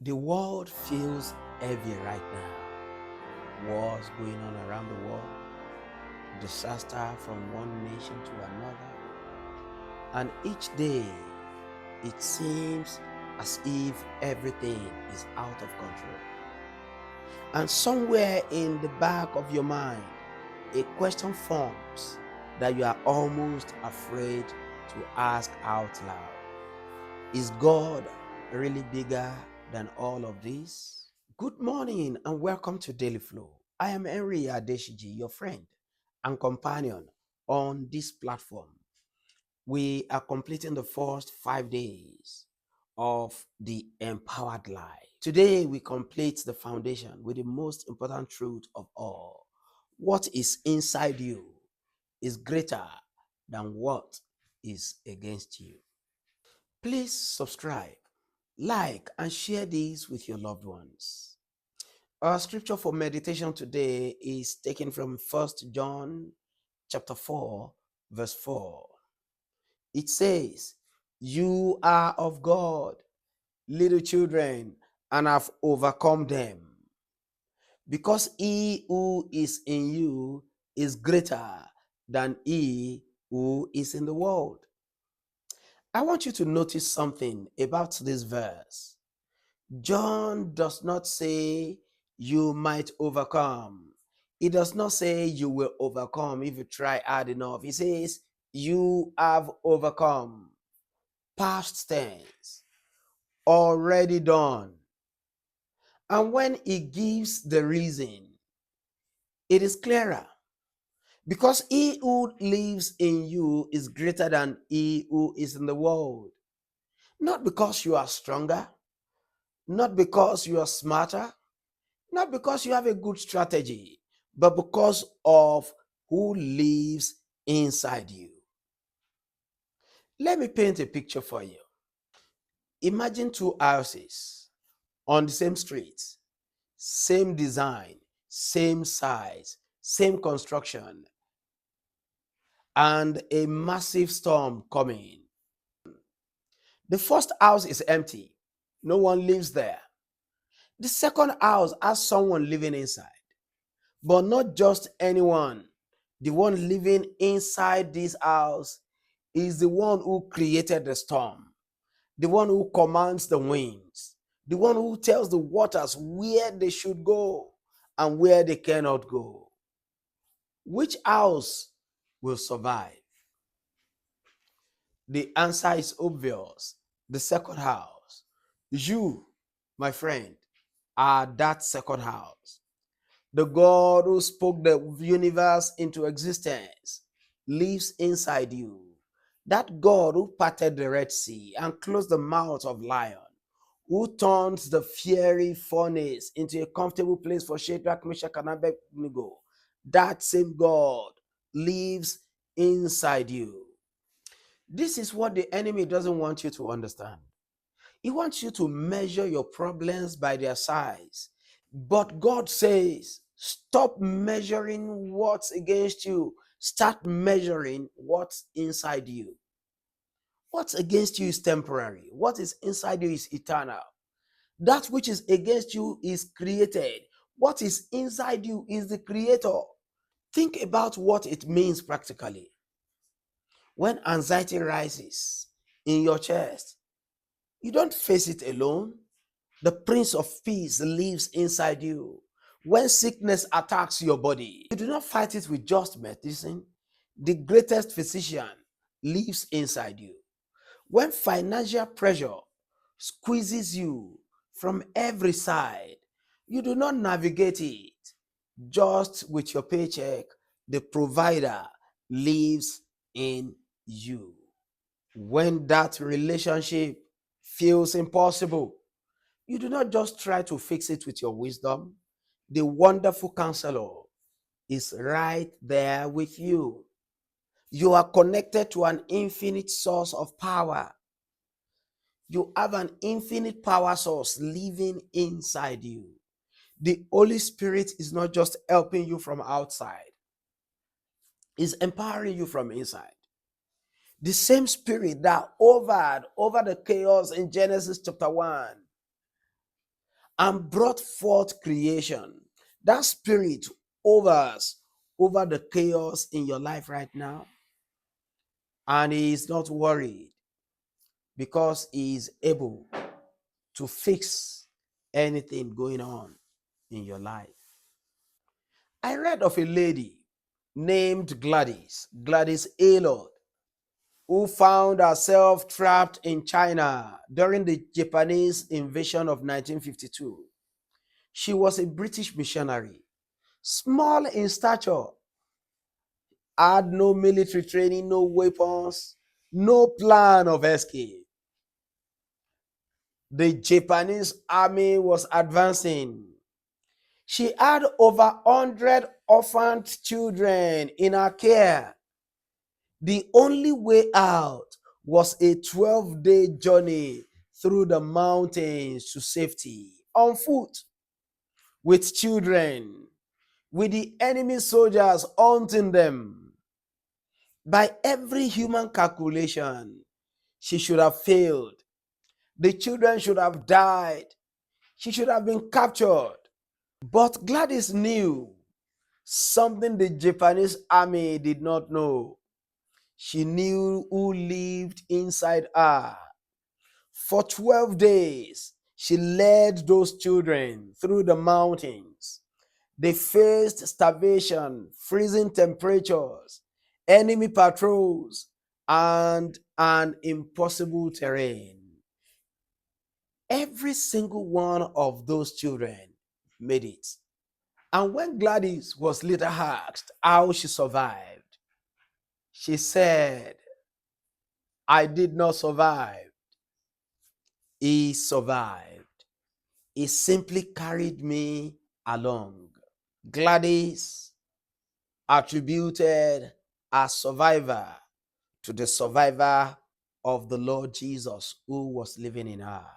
The world feels heavy right now. Wars going on around the world, disaster from one nation to another. And each day, it seems as if everything is out of control. And somewhere in the back of your mind, a question forms that you are almost afraid to ask out loud. Is God really bigger than all of this? Good morning and welcome to Daily Flow. I am Adesiji, your friend and companion on this platform. We are completing the first 5 days of the empowered life. Today, we complete the foundation with the most important truth of all. What is inside you is greater than what is against you. Please subscribe, like, and share this with your loved ones. Our scripture for meditation today is taken from 1 John chapter 4, verse 4. It says, "You are of God, little children, and have overcome them, because he who is in you is greater than he who is in the world." I want you to notice something about this verse. John does not say you might overcome. He does not say you will overcome if you try hard enough. He says you have overcome. Past tense, already done. And when he gives the reason, it is clearer. Because he who lives in you is greater than he who is in the world. Not because you are stronger, not because you are smarter, not because you have a good strategy, but because of who lives inside you. Let me paint a picture for you. Imagine two houses on the same street, same design, same size, same construction, and a massive storm coming. The first house is empty. No one lives there. The second house has someone living inside, but not just anyone. The one living inside this house is the one who created the storm, the one who commands the winds, the one who tells the waters where they should go and where they cannot go. Which house will survive? The answer is obvious. The second house. You, my friend, are that second house. The God who spoke the universe into existence lives inside you. That God who parted the Red Sea and closed the mouth of lion, who turns the fiery furnace into a comfortable place for Shadrach, Meshach, and Abednego, that same God lives inside you. This is what the enemy doesn't want you to understand. He wants you to measure your problems by their size. But God says, stop measuring what's against you. Start measuring what's inside you. What's against you is temporary. What is inside you is eternal. That which is against you is created. What is inside you is the creator. Think about what it means practically. When anxiety rises in your chest, you don't face it alone. The Prince of Peace lives inside you. When sickness attacks your body, you do not fight it with just medicine. The greatest physician lives inside you. When financial pressure squeezes you from every side, you do not navigate it just with your paycheck. The provider lives in you. When that relationship feels impossible, you do not just try to fix it with your wisdom. The wonderful counselor is right there with you. You are connected to an infinite source of power. You have an infinite power source living inside you. The Holy Spirit is not just helping you from outside, it's empowering you from inside. The same spirit that hovered over the chaos in Genesis chapter 1 and brought forth creation. That spirit hovers over the chaos in your life right now, and he is not worried because he is able to fix anything going on in your life. I read of a lady named Gladys Aylward, who found herself trapped in China during the Japanese invasion of 1952. She was a British missionary, small in stature, had no military training, no weapons, no plan of escape. The Japanese army was advancing. She had over 100 orphaned children in her care. The only way out was a 12-day journey through the mountains to safety, on foot, with children, with the enemy soldiers hunting them. By every human calculation, she should have failed. The children should have died. She should have been captured. But Gladys knew something the Japanese army did not know. She knew who lived inside her. For 12 days, she led those children through the mountains. They faced starvation, freezing temperatures, enemy patrols, and an impossible terrain. Every single one of those children made it. And when Gladys was later asked how she survived, she said, "I did not survive. He survived. He simply carried me along." Gladys attributed her survivor to the survivor of the Lord Jesus who was living in her.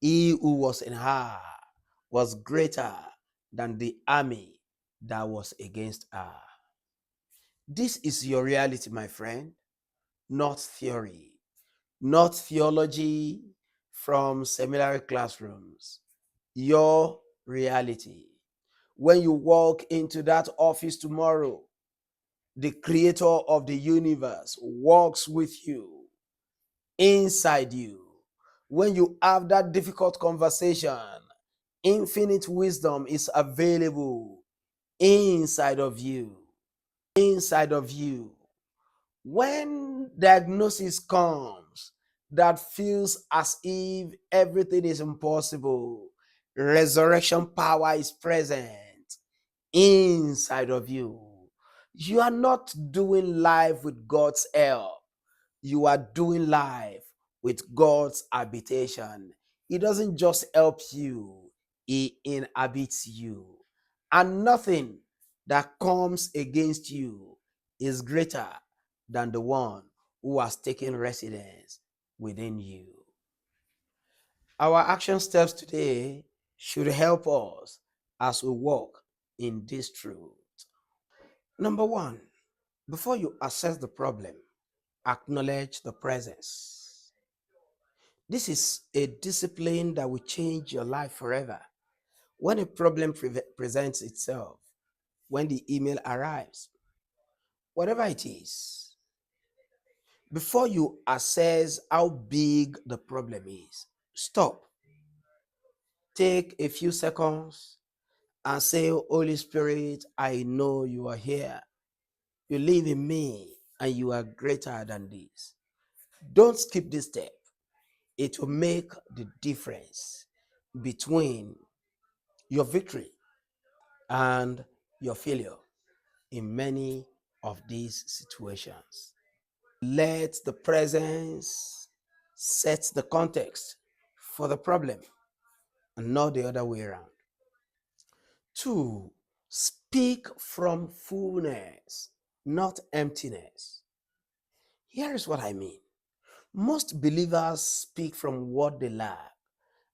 He who was in her was greater than the army that was against her. This is your reality, my friend, not theory, not theology from seminary classrooms. Your reality. When you walk into that office tomorrow, the creator of the universe walks with you, inside you. When you have that difficult conversation, infinite wisdom is available inside of you. Inside of you. When diagnosis comes that feels as if everything is impossible, resurrection power is present inside of you. You are not doing life with God's help. You are doing life with God's habitation. He doesn't just help you, He inhabits you. And nothing that comes against you is greater than the one who has taken residence within you. Our action steps today should help us as we walk in this truth. Number one, before you assess the problem, acknowledge the presence. This is a discipline that will change your life forever. When a problem presents itself, when the email arrives, whatever it is, before you assess how big the problem is, stop. Take a few seconds and say, "Holy Spirit, I know you are here. You live in me and you are greater than this." Don't skip this step. It will make the difference between your victory and your failure in many of these situations. Let the presence set the context for the problem and not the other way around. Two, speak from fullness, not emptiness. Here is what I mean. Most believers speak from what they lack.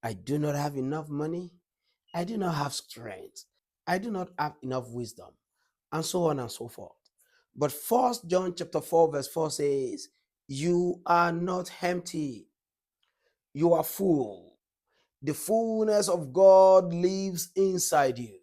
I do not have enough money. I do not have strength. I do not have enough wisdom, and so on and so forth. But First John chapter 4, verse 4 says, "You are not empty. You are full." The fullness of God lives inside you.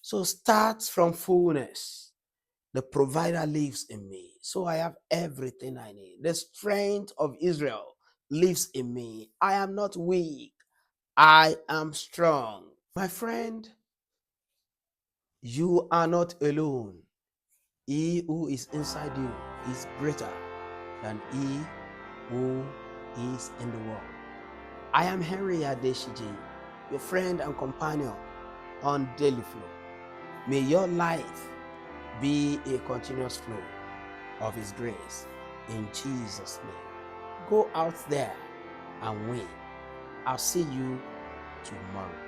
So start from fullness. The provider lives in me. So I have everything I need. The strength of Israel lives in me. I am not weak. I am strong. My friend, you are not alone. He who is inside you is greater than he who is in the world. I am Henry Adesiji, your friend and companion on Daily Flow. May your life be a continuous flow of His grace in Jesus' name. Go out there and win. I'll see you tomorrow.